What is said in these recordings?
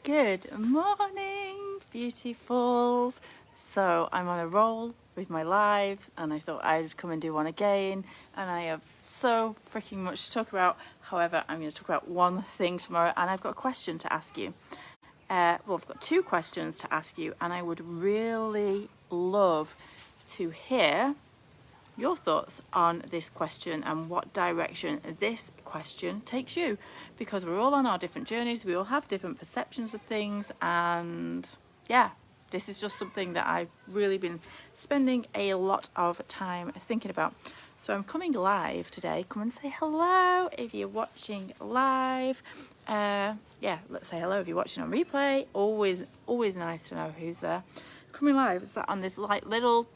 Good morning, beautifuls. So I'm on a roll with my lives and I thought I'd come and do one again, and I have so freaking much to talk about. However, I'm going to talk about one thing tomorrow, and I've got a question to ask you. I've got two questions to ask you, and I would really love to hear your thoughts on this question and what direction this question takes you, because we're all on our different journeys, we all have different perceptions of things, and yeah, this is just something that I've really been spending a lot of time thinking about. So I'm coming live today. Come and say hello if you're watching live. Yeah, let's say hello if you're watching on replay. Always nice to know who's there. Coming live is on this like little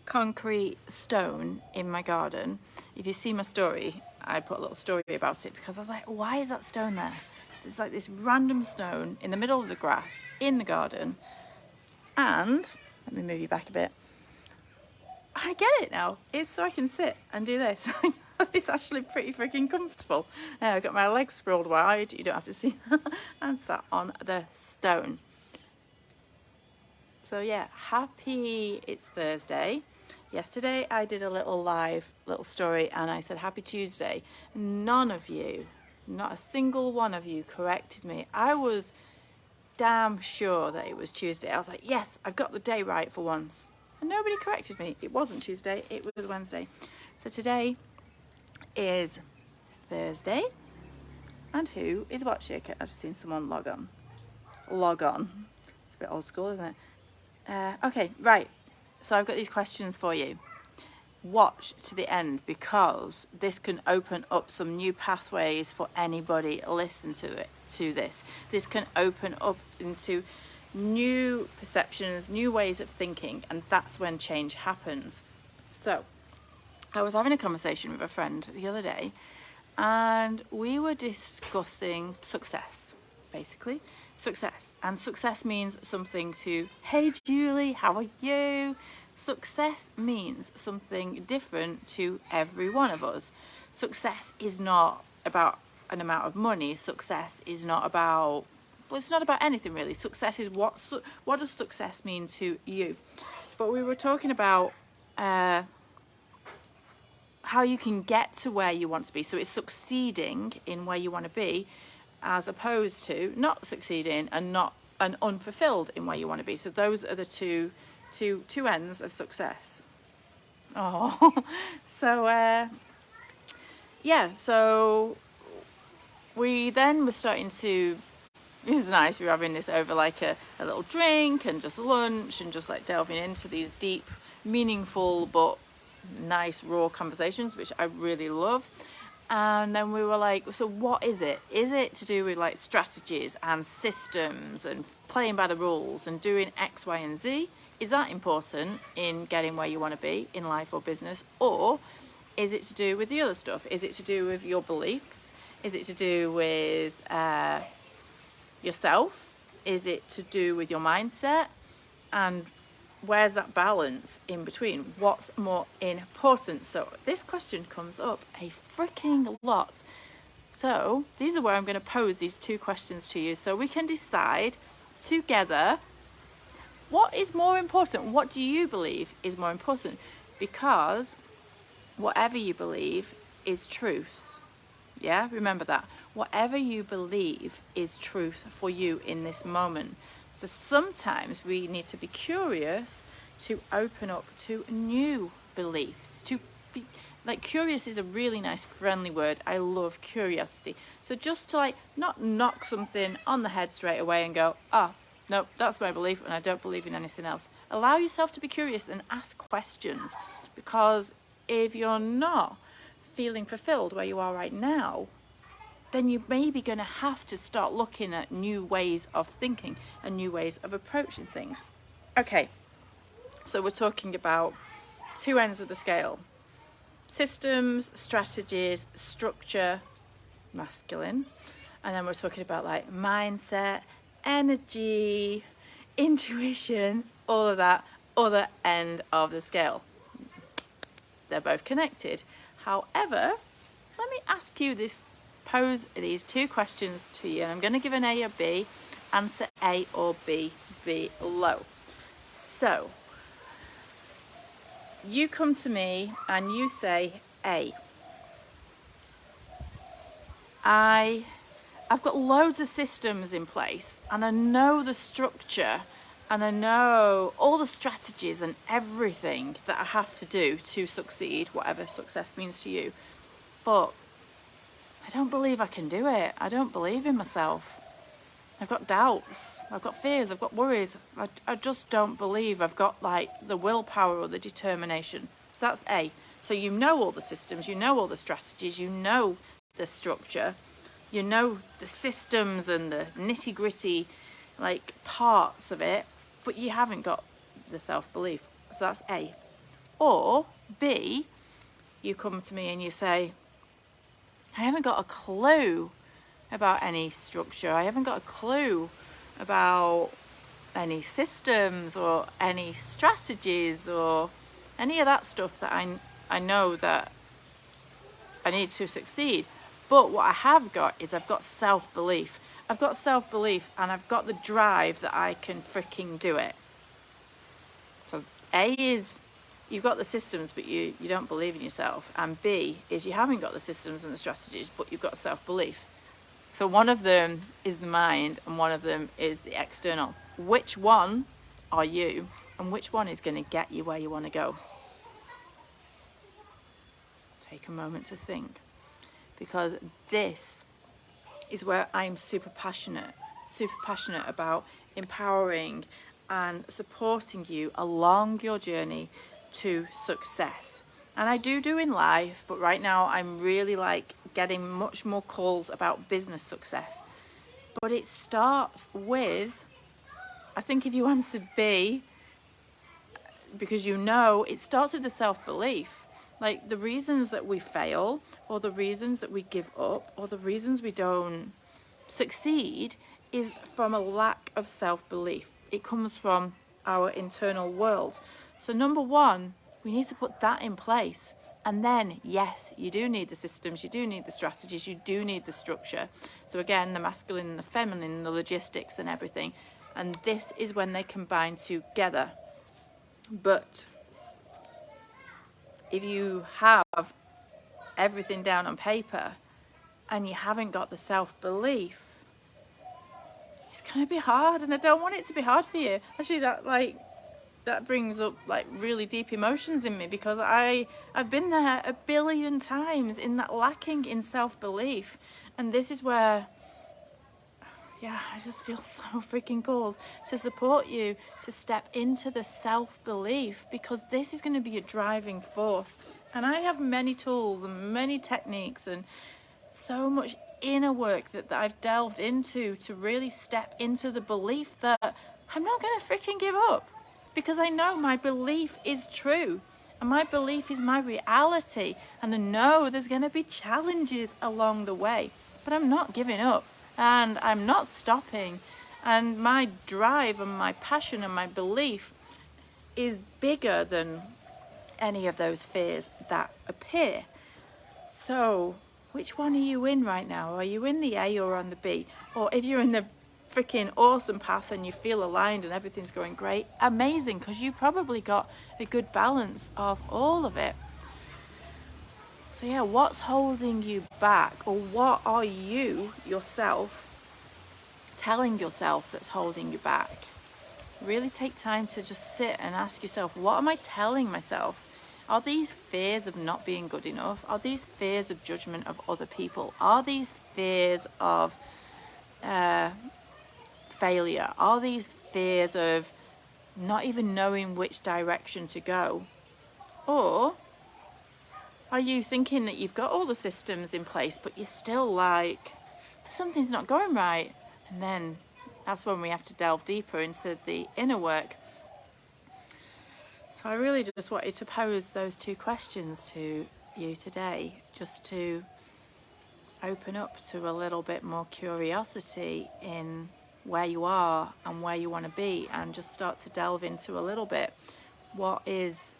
concrete stone in my garden. If you see my story, I put a little story about it because I was like, why is that stone there? There's like this random stone in the middle of the grass in the garden, and let me move you back a bit. I get it now. It's so I can sit and do this. It's actually pretty freaking comfortable. I've got my legs sprawled wide, you don't have to see, and sat on the stone. So yeah, happy it's Thursday. Yesterday I did a little story and I said happy Tuesday. None of you, not a single one of you corrected me. I was damn sure that it was Tuesday. I was like, yes, I've got the day right for once. And nobody corrected me. It wasn't Tuesday, it was Wednesday. So today is Thursday. And who is watching? I've just seen someone log on. It's a bit old school, isn't it? Okay, right. So I've got these questions for you. Watch to the end, because this can open up some new pathways for anybody listen to this. This can open up into new perceptions, new ways of thinking, and that's when change happens. So I was having a conversation with a friend the other day, and we were discussing success, basically. Success. And success means something to, hey Julie, how are you? Success means something different to every one of us. Success is not about an amount of money. Success is not about, well, it's not about anything really. Success is what does success mean to you? But we were talking about how you can get to where you want to be. So it's succeeding in where you want to be, as opposed to not succeeding and unfulfilled in where you want to be. So those are the two ends of success. Oh, so yeah. So we then were starting to. It was nice. We were having this over like a little drink and just lunch and just like delving into these deep, meaningful but nice raw conversations, which I really love. And then we were like, so what is it? Is it to do with like strategies and systems and playing by the rules and doing X, Y, and Z? Is that important in getting where you want to be in life or business? Or is it to do with the other stuff? Is it to do with your beliefs? Is it to do with yourself? Is it to do with your mindset? And where's that balance in between? What's more important? So this question comes up a freaking lot. So these are where I'm going to pose these two questions to you, so we can decide together what is more important. What do you believe is more important? Because whatever you believe is truth. Yeah, remember that. Whatever you believe is truth for you in this moment. So sometimes we need to be curious to open up to new beliefs. To be like, curious is a really nice, friendly word. I love curiosity. So just to like not knock something on the head straight away and go, no, that's my belief and I don't believe in anything else. Allow yourself to be curious and ask questions, because if you're not feeling fulfilled where you are right now, then you're maybe going to have to start looking at new ways of thinking and new ways of approaching things. Okay, so we're talking about two ends of the scale. Systems, strategies, structure, masculine. And then we're talking about like mindset, energy, intuition, all of that, other end of the scale. They're both connected. However, let me ask you this pose these two questions to you, and I'm going to give an A or B. Answer A or B below. So you come to me and you say A. I've got loads of systems in place, and I know the structure, and I know all the strategies and everything that I have to do to succeed, whatever success means to you. But I don't believe I can do it. I don't believe in myself. I've got doubts, I've got fears, I've got worries. I just don't believe I've got like the willpower or the determination. That's A. So you know all the systems, you know all the strategies, you know the structure, you know the systems and the nitty-gritty like parts of it, but you haven't got the self-belief. So that's A. Or B, you come to me and you say, I haven't got a clue about any structure. I haven't got a clue about any systems or any strategies or any of that stuff that I know that I need to succeed. But what I have got is I've got self-belief. I've got self-belief and I've got the drive that I can freaking do it. So A is you've got the systems but you don't believe in yourself. And B is you haven't got the systems and the strategies but you've got self-belief. So one of them is the mind and one of them is the external. Which one are you and which one is going to get you where you want to go? Take a moment to think, because this is where I'm super passionate about empowering and supporting you along your journey to success. And I do in life, but right now I'm really like getting much more calls about business success. But it starts with, I think if you answered B, because you know, it starts with the self-belief. Like the reasons that we fail or the reasons that we give up or the reasons we don't succeed is from a lack of self-belief. It comes from our internal world. So number one, we need to put that in place. And then, yes, you do need the systems, you do need the strategies, you do need the structure. So again, the masculine and the feminine, the logistics and everything. And this is when they combine together. But if you have everything down on paper and you haven't got the self-belief, it's going to be hard, and I don't want it to be hard for you. Actually, that brings up like really deep emotions in me, because I've been there a billion times in that lacking in self-belief, and this is where I just feel so freaking called to support you to step into the self-belief, because this is going to be a driving force. And I have many tools and many techniques and so much inner work that I've delved into to really step into the belief that I'm not going to freaking give up, because I know my belief is true and my belief is my reality, and I know there's going to be challenges along the way, but I'm not giving up and I'm not stopping, and my drive and my passion and my belief is bigger than any of those fears that appear. So which one are you in right now? Are you in the A or on the B? Or if you're in the freaking awesome path and you feel aligned and everything's going great, amazing, because you probably got a good balance of all of it. So yeah, what's holding you back, or what are you yourself telling yourself that's holding you back? Really take time to just sit and ask yourself, what am I telling myself? Are these fears of not being good enough? Are these fears of judgment of other people? Are these fears of failure? Are these fears of not even knowing which direction to go? Or are you thinking that you've got all the systems in place, but you're still like, something's not going right? And then that's when we have to delve deeper into the inner work. So I really just wanted to pose those two questions to you today, just to open up to a little bit more curiosity in where you are and where you want to be, and just start to delve into a little bit what's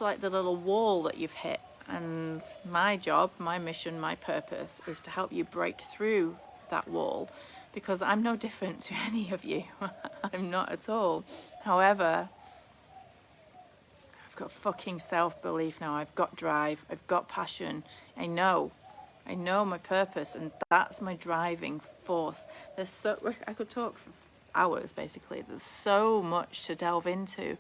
like the little wall that you've hit, And my job, my mission, my purpose is to help you break through that wall, because I'm no different to any of you. I'm not at all. However, I've got fucking self-belief now. I've got drive. I've got passion. I know my purpose, and that's my driving force. I could talk for hours basically. There's so much to delve into.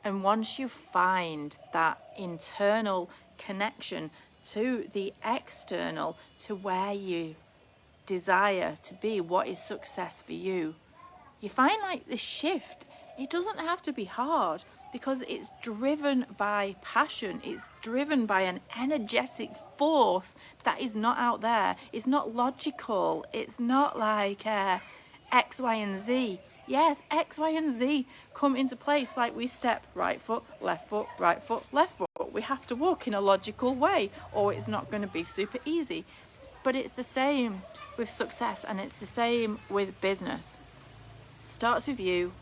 And once you find that internal connection to the external, to where you desire to be, what is success for you, you find like this shift. It doesn't have to be hard, because it's driven by passion. It's driven by an energetic force that is not out there. It's not logical. It's not like X, Y, and Z. Yes, X, Y, and Z come into place like we step right foot, left foot, right foot, left foot. We have to walk in a logical way, or it's not going to be super easy. But it's the same with success, and it's the same with business. Starts with you,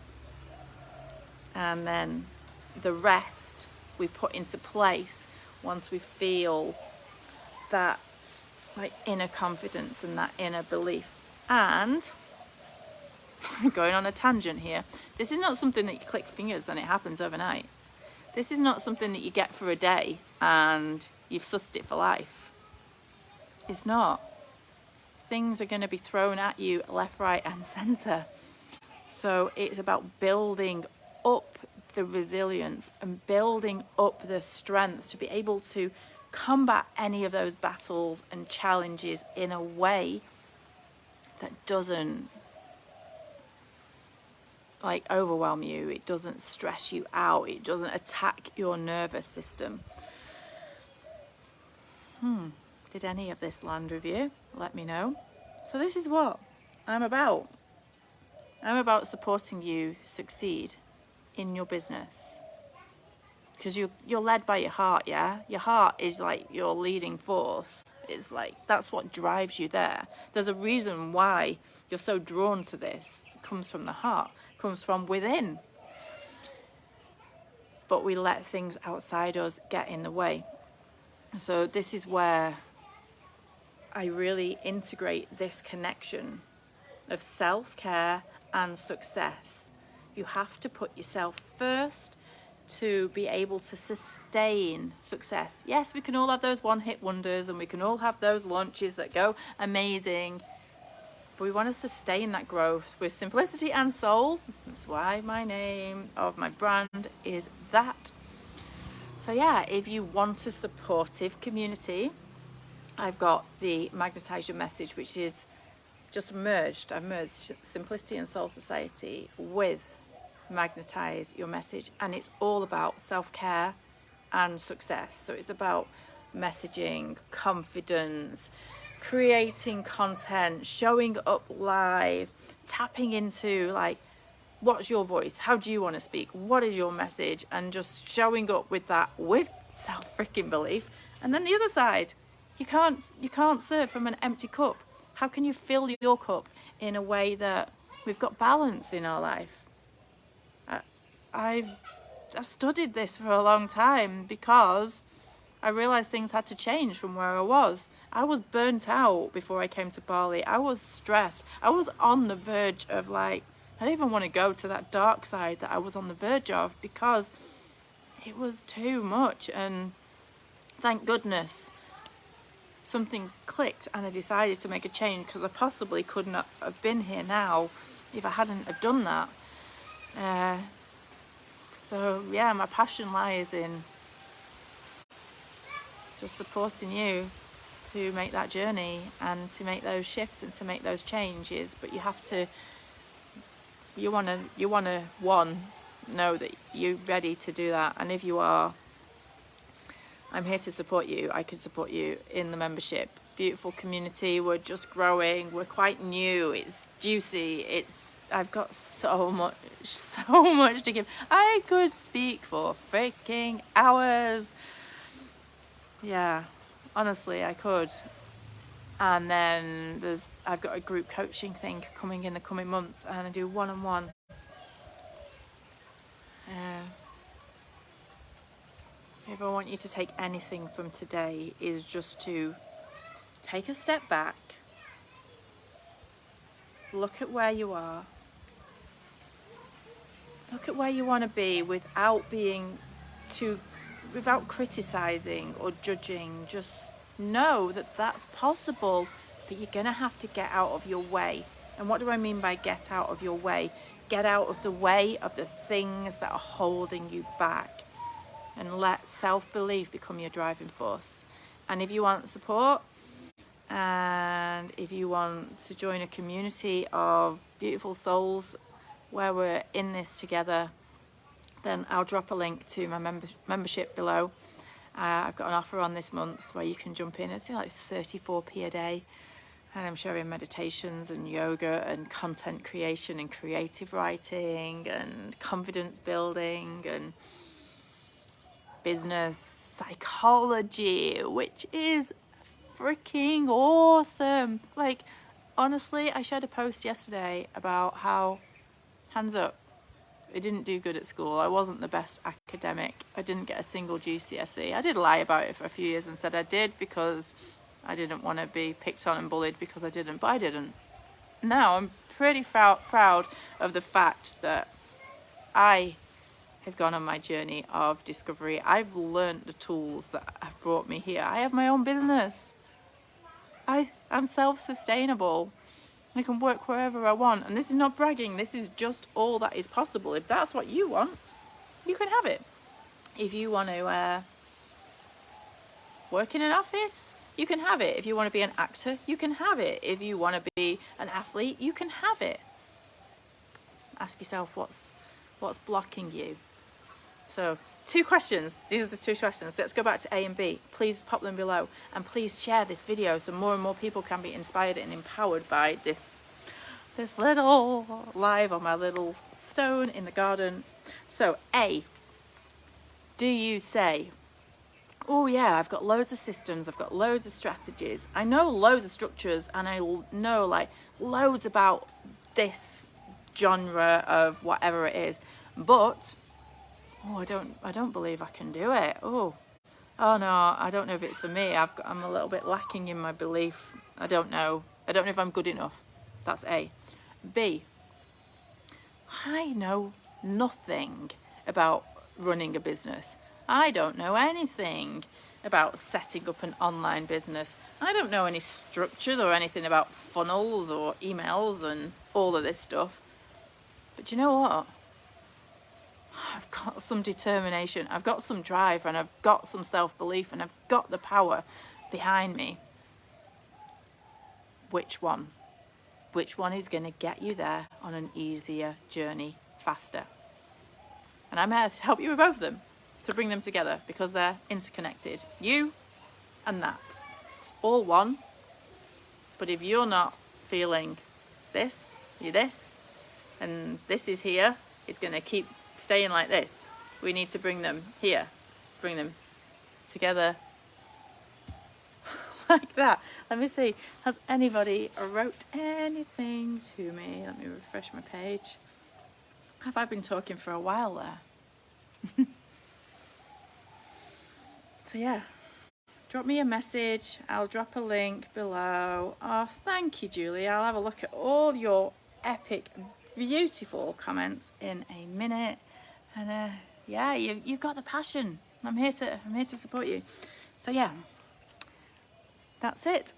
and then the rest we put into place once we feel that like inner confidence and that inner belief. And going on a tangent here, this is not something that you click fingers and it happens overnight. This is not something that you get for a day and you've sussed it for life. It's not. Things are going to be thrown at you left, right, and center. So it's about building up the resilience and building up the strength to be able to combat any of those battles and challenges in a way that doesn't like overwhelm you. It doesn't stress you out. It doesn't attack your nervous system. Did any of this land with you? Let me know. So this is what I'm about. I'm about supporting you succeed in your business, because you're led by your heart. Yeah, your heart is like your leading force. It's like that's what drives you there. There's a reason why you're so drawn to this. It comes from the heart, it comes from within. But we let things outside us get in the way. So this is where I really integrate this connection of self-care and success. You have to put yourself first to be able to sustain success. Yes, we can all have those one-hit wonders and we can all have those launches that go amazing, but we want to sustain that growth with simplicity and soul. That's why my name of my brand is that. So yeah, if you want a supportive community, I've got the Magnetize Your Message, which is just merged. I've merged Simplicity and Soul Society with Magnetize Your Message, and it's all about self-care and success. So it's about messaging, confidence, creating content, showing up live, tapping into like, what's your voice? How do you want to speak? What is your message? And just showing up with that with self-freaking belief. And then the other side, you can't serve from an empty cup. How can you fill your cup in a way that we've got balance in our life? I've studied this for a long time because I realized things had to change from where I was. I was burnt out before I came to Bali. I was stressed. I was on the verge of like, I didn't even want to go to that dark side that I was on the verge of, because it was too much. And thank goodness something clicked and I decided to make a change, because I possibly could not have been here now if I hadn't have done that. So yeah, my passion lies in just supporting you to make that journey and to make those shifts and to make those changes. But you have to, you want to know that you're ready to do that. And if you are, I'm here to support you. I can support you in the membership. Beautiful community. We're just growing. We're quite new. It's juicy. I've got so much to give. I could speak for freaking hours. Yeah, honestly, I could. And then I've got a group coaching thing coming in the coming months, and I do if I want you to take anything from today, is just to take a step back, look at where you are, look at where you want to be without criticizing or judging. Just know that that's possible, but you're going to have to get out of your way. And what do I mean by get out of your way? Get out of the way of the things that are holding you back, and let self-belief become your driving force. And if you want support, and if you want to join a community of beautiful souls where we're in this together, then I'll drop a link to my membership below. I've got an offer on this month where you can jump in. It's like 34p a day, and I'm sharing meditations and yoga and content creation and creative writing and confidence building and business psychology, which is freaking awesome. Like, honestly, I shared a post yesterday about how, hands up, I didn't do good at school. I wasn't the best academic. I didn't get a single GCSE. I did lie about it for a few years and said I did because I didn't want to be picked on and bullied because I didn't, but I didn't. Now I'm pretty proud of the fact that I have gone on my journey of discovery. I've learned the tools that have brought me here. I have my own business. I'm self-sustainable. I can work wherever I want. And this is not bragging. This is just all that is possible. If that's what you want, you can have it. If you want to work in an office, you can have it. If you want to be an actor, you can have it. If you want to be an athlete, you can have it. Ask yourself what's blocking you. So 2 questions. These are the 2 questions. Let's go back to A and B. Please pop them below, and please share this video so more and more people can be inspired and empowered by this little live on my little stone in the garden. So A, do you say, oh yeah, I've got loads of systems, I've got loads of strategies, I know loads of structures, and I know like loads about this genre of whatever it is, but I don't believe I can do it. Oh no, I don't know if it's for me. I'm a little bit lacking in my belief. I don't know if I'm good enough. That's A. B, I know nothing about running a business. I don't know anything about setting up an online business. I don't know any structures or anything about funnels or emails and all of this stuff. But you know what? I've got some determination, I've got some drive, and I've got some self-belief, and I've got the power behind me. Which one? Which one is going to get you there on an easier journey, faster? And I'm here to help you with both of them, to bring them together, because they're interconnected. You and that. It's all one. But if you're not feeling this, you're this, and this is here, it's going to keep staying like this. We need to bring them here, bring them together like that. Let me see, has anybody wrote anything to me? Let me refresh my page. Have I been talking for a while there? So yeah, drop me a message. I'll drop a link below. Oh, thank you, Julie. I'll have a look at all your epic, beautiful comments in a minute. And yeah, you've got the passion. I'm here to support you. So yeah, that's it.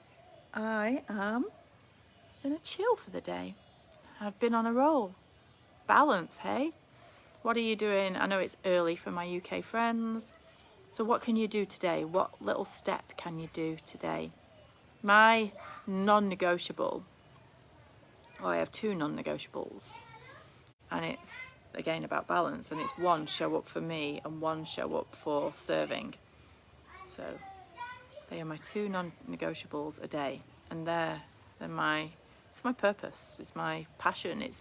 I am gonna chill for the day. I've been on a roll. Balance, hey? What are you doing? I know it's early for my UK friends. So what can you do today? What little step can you do today? My non-negotiable, I have 2 non-negotiables, and it's again about balance, and it's 1, show up for me, and 1, show up for serving. So they are my 2 non-negotiables a day, and it's my purpose, it's my passion, it's